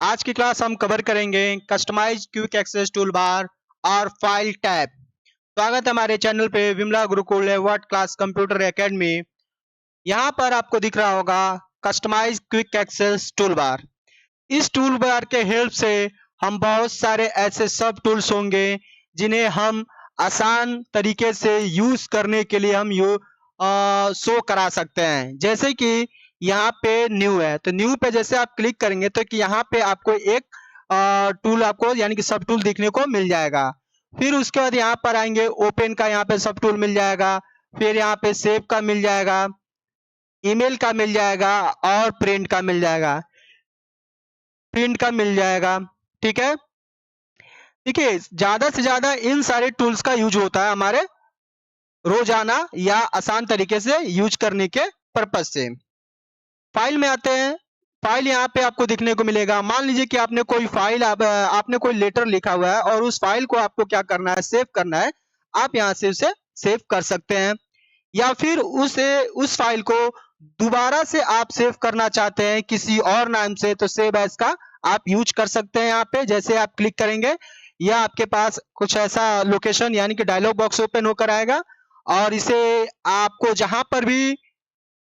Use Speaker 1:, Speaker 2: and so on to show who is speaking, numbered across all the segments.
Speaker 1: आज की क्लास हम कवर करेंगे customise quick access toolbar और फाइल टैब। स्वागत है हमारे चैनल पे Vimla Gurukul word class computer academy. यहाँ पर आपको दिख रहा होगा customise quick access toolbar. इस टूल बार के हेल्प से हम बहुत सारे ऐसे सब टूल्स होंगे जिन्हें हम आसान तरीके से यूज करने के लिए हम शो करा सकते हैं। जैसे कि यहाँ पे न्यू है, तो न्यू पे जैसे आप क्लिक करेंगे तो कि यहाँ पे आपको एक टूल आपको यानी कि सब टूल देखने को मिल जाएगा। फिर उसके बाद यहाँ पर आएंगे, ओपन का यहाँ पे सब टूल मिल जाएगा। फिर यहाँ पे सेव का मिल जाएगा, ईमेल का मिल जाएगा और प्रिंट का मिल जाएगा, ठीक है। देखिए, ज्यादा से ज्यादा इन सारे टूल्स का यूज होता है हमारे रोजाना या आसान तरीके से यूज करने के पर्पज से। फाइल में आते हैं। फाइल यहाँ पे आपको दिखने को मिलेगा। मान लीजिए कि आपने कोई फाइल आपने कोई लेटर लिखा हुआ है और उस फाइल को आपको क्या करना है, सेव करना है। आप यहाँ से उसे सेव कर सकते हैं या फिर उस फाइल को दोबारा से आप सेव करना चाहते हैं किसी और नाम से, तो सेव एज का आप यूज कर सकते हैं। यहाँ पे जैसे आप क्लिक करेंगे या आपके पास कुछ ऐसा लोकेशन यानी कि डायलॉग बॉक्स ओपन होकर आएगा और इसे आपको जहां पर भी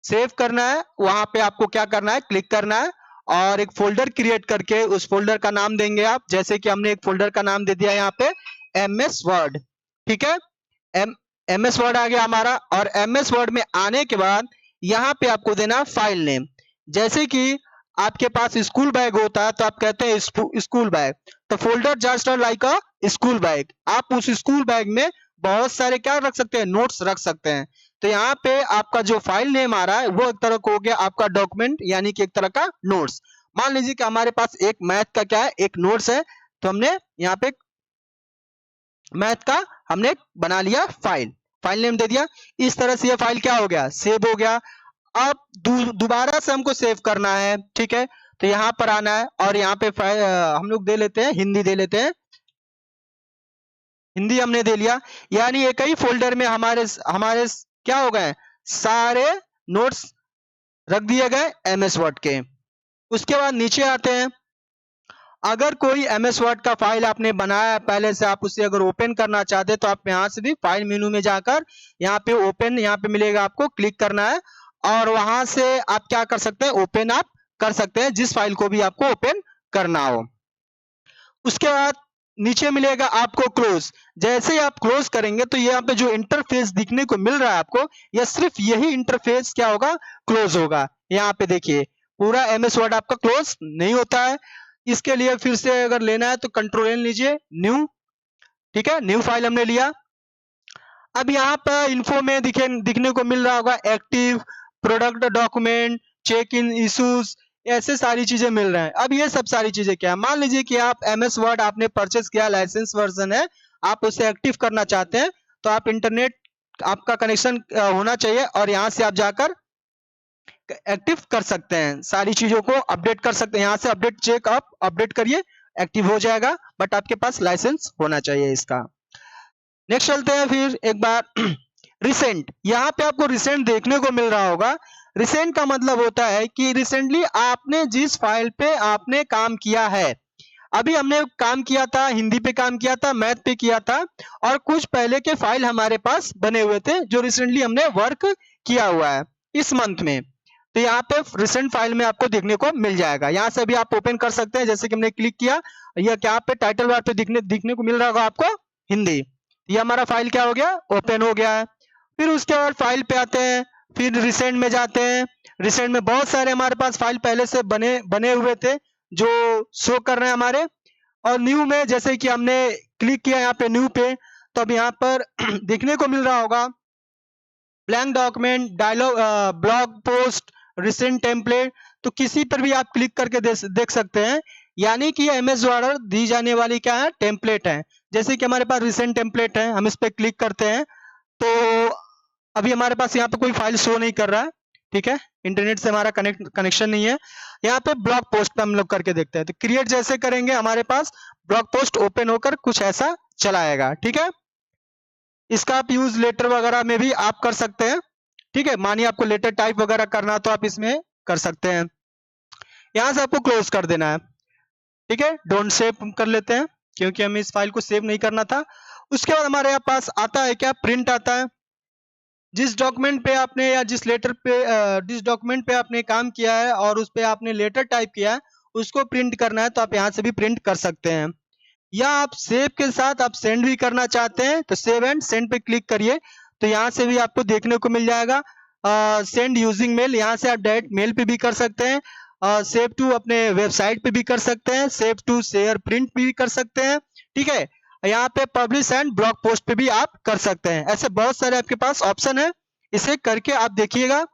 Speaker 1: सेव करना है वहां पे आपको क्या करना है, क्लिक करना है और एक फोल्डर क्रिएट करके उस फोल्डर का नाम देंगे आप। जैसे कि हमने एक फोल्डर का नाम दे दिया यहाँ पे MS वर्ड, ठीक है। MS वर्ड आ गया हमारा। और MS वर्ड में आने के बाद यहाँ पे आपको देना फाइल नेम। जैसे कि आपके पास स्कूल बैग होता है तो आप कहते हैं स्कूल बैग, तो फोल्डर जस्ट लाइक अ स्कूल बैग। आप उस स्कूल बैग में बहुत सारे क्या रख सकते हैं, नोट्स रख सकते हैं। तो यहाँ पे आपका जो फाइल नेम आ रहा है वो एक तरह का हो गया आपका डॉक्यूमेंट यानी कि एक तरह का नोट्स। मान लीजिए कि हमारे पास एक मैथ का क्या है, एक नोट्स है, तो हमने यहाँ पे मैथ का हमने बना लिया फाइल नेम दे दिया। इस तरह से ये फाइल क्या हो गया, सेव हो गया। अब दोबारा से हमको सेव करना है, ठीक है। तो यहाँ पर आना है और यहाँ पे हम लोग दे लेते हैं हिंदी, दे लेते हैं हिंदी, हमने दे लिया। यानी एक ही फोल्डर में हमारे हमारे क्या हो गए, सारे नोट्स रख दिए गए MS वर्ड के। उसके बाद नीचे आते हैं। अगर कोई MS वर्ड का फाइल आपने बनाया है पहले से, आप उसे अगर ओपन करना चाहते हैं तो आप यहाँ से भी फाइल मेनू में जाकर यहाँ पे ओपन, यहाँ पे मिलेगा, आपको क्लिक करना है और वहां से आप क्या कर सकते हैं, ओपन आप कर सकते हैं जिस फाइल को भी आपको ओपन करना हो। उसके बाद नीचे मिलेगा आपको क्लोज। जैसे ही आप क्लोज करेंगे तो यहाँ पे जो इंटरफेस दिखने को मिल रहा है आपको, या सिर्फ यही इंटरफेस क्या होगा, क्लोज होगा। यहाँ पे देखिए पूरा MS वर्ड आपका क्लोज नहीं होता है। इसके लिए फिर से अगर लेना है तो कंट्रोल N लीजिए, न्यू, ठीक है, न्यू फाइल हमने लिया। अब यहाँ पर इन्फो में दिखने को मिल रहा होगा active, product, document, check in issues, ऐसे सारी चीजें मिल रहे हैं। अब ये सब सारी चीजें क्या है, मान लीजिए कि आप MS वर्ड आपने परचेस किया, लाइसेंस वर्जन है, आप उसे एक्टिव करना चाहते हैं, तो आप इंटरनेट आपका कनेक्शन होना चाहिए और यहाँ से आप जाकर एक्टिव कर सकते हैं, सारी चीजों को अपडेट कर सकते हैं। यहाँ से अपडेट चेक आप अपडेट करिए, एक्टिव हो जाएगा, बट आपके पास लाइसेंस होना चाहिए इसका। नेक्स्ट चलते हैं फिर एक बार रिसेंट। यहाँ पे आपको रिसेंट देखने को मिल रहा होगा। रिसेंट का मतलब होता है कि रिसेंटली आपने जिस फाइल पे आपने काम किया है, अभी हमने काम किया था, हिंदी पे काम किया था, मैथ पे किया था और कुछ पहले के फाइल हमारे पास बने हुए थे जो रिसेंटली हमने वर्क किया हुआ है इस मंथ में। तो यहाँ पे रिसेंट फाइल में आपको देखने को मिल जाएगा। यहाँ से भी आप ओपन कर सकते हैं। जैसे कि हमने क्लिक किया, यह क्या पे टाइटल बार पे दिखने को मिल रहा होगा आपको हिंदी। ये हमारा फाइल क्या हो गया, ओपन हो गया है। फिर उसके बाद फाइल पे आते हैं, फिर रिसेंट में जाते हैं। रिसेंट में बहुत सारे हमारे पास फाइल पहले से बने हुए थे जो शो कर रहे हैं हमारे। और न्यू में जैसे कि हमने क्लिक किया यहाँ पे न्यू पे, तो अब यहाँ पर देखने को मिल रहा होगा blank document, dialogue, blog post, recent template. तो किसी पर भी आप क्लिक करके देख सकते हैं। यानी कि MS द्वारा दी जाने वाली क्या है, टेम्पलेट है। जैसे कि हमारे पास रिसेंट टेम्पलेट है, हम इस पर क्लिक करते हैं तो अभी हमारे पास यहाँ पे कोई फाइल शो नहीं कर रहा है, ठीक है, इंटरनेट से हमारा कनेक्शन नहीं है। यहाँ पे ब्लॉग पोस्ट पे हम लोग करके देखते हैं। तो क्रिएट जैसे करेंगे हमारे पास ब्लॉग पोस्ट ओपन होकर कुछ ऐसा चला आएगा, ठीक है। इसका आप यूज लेटर वगैरह में भी आप कर सकते हैं, ठीक है। मानिए आपको लेटर टाइप वगैरह करना तो आप इसमें कर सकते हैं। यहां से आपको क्लोज कर देना है। ठीक है, डोंट सेव कर लेते हैं क्योंकि हमें इस फाइल को सेव नहीं करना था। उसके बाद हमारे यहाँ पास आता है क्या, प्रिंट आता है। जिस डॉक्यूमेंट पे आपने या जिस लेटर पे जिस डॉक्यूमेंट पे आपने काम किया है और उस पे आपने लेटर टाइप किया है, उसको प्रिंट करना है तो आप यहाँ से भी प्रिंट कर सकते हैं। या आप सेव के साथ आप सेंड भी करना चाहते हैं तो सेव एंड सेंड पे क्लिक करिए, तो यहाँ से भी आपको देखने को मिल जाएगा सेंड यूजिंग मेल। यहाँ से आप डायरेक्ट मेल पे भी कर सकते हैं, सेव टू अपने वेबसाइट पे भी कर सकते हैं, सेव टू शेयर प्रिंट भी कर सकते हैं। ठीक है, यहाँ पे पब्लिश एंड ब्लॉग पोस्ट पे भी आप कर सकते हैं। ऐसे बहुत सारे आपके पास ऑप्शन है, इसे करके आप देखिएगा।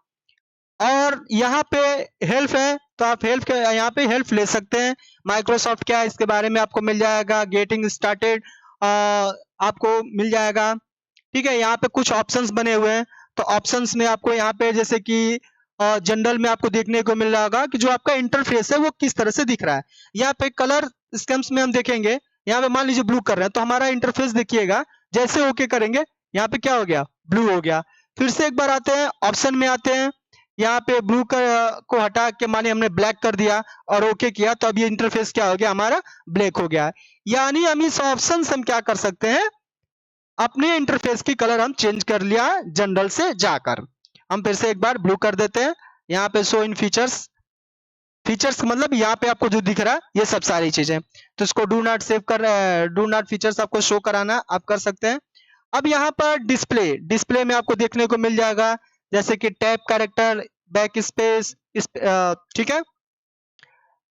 Speaker 1: और यहाँ पे हेल्प है तो आप हेल्प यहाँ पे हेल्प ले सकते हैं। माइक्रोसॉफ्ट क्या है इसके बारे में आपको मिल जाएगा, गेटिंग स्टार्टेड आपको मिल जाएगा। ठीक है, यहाँ पे कुछ ऑप्शंस बने हुए हैं, तो ऑप्शंस में आपको यहाँ पे जैसे कि जनरल में आपको देखने को मिल रहा होगा कि जो आपका इंटरफेस है वो किस तरह से दिख रहा है। यहाँ पे कलर स्कीम्स में हम देखेंगे, यहाँ पे मान लीजिए ब्लू कर रहे हैं तो हमारा इंटरफेस देखिएगा, जैसे ओके करेंगे यहाँ पे क्या हो गया, ब्लू हो गया। फिर से एक बार आते हैं ऑप्शन में आते हैं, यहाँ पे ब्लू को हटा के माने हमने ब्लैक कर दिया और ओके किया तो अब ये इंटरफेस क्या हो गया, हमारा ब्लैक हो गया। यानी हम इस ऑप्शन से हम क्या कर सकते हैं, अपने इंटरफेस की कलर हम चेंज कर लिया जनरल से जाकर। हम फिर से एक बार ब्लू कर देते हैं, यहाँ पे शो इन फीचर्स, फीचर्स मतलब यहाँ पे आपको जो दिख रहा है ये सब सारी चीजें, तो इसको डू नॉट सेव कर, डू नॉट फीचर्स आपको शो कराना आप कर सकते हैं। अब यहाँ पर डिस्प्ले, डिस्प्ले में आपको देखने को मिल जाएगा जैसे कि टैब कैरेक्टर, बैक स्पेस, ठीक है,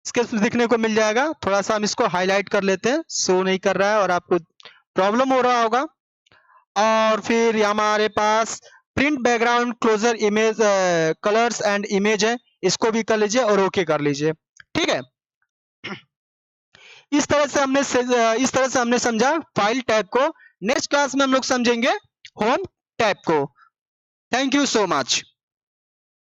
Speaker 1: इसके दिखने को मिल जाएगा। थोड़ा सा हम इसको हाईलाइट कर लेते हैं, शो नहीं कर रहा है और आपको प्रॉब्लम हो रहा होगा। और फिर हमारे पास print background closer image colours and image है, इसको भी कर लीजिए और ओके कर लीजिए। ठीक है, इस तरह से हमने समझा फाइल टैब को। नेक्स्ट क्लास में हम लोग समझेंगे होम टैब को। Thank you so much.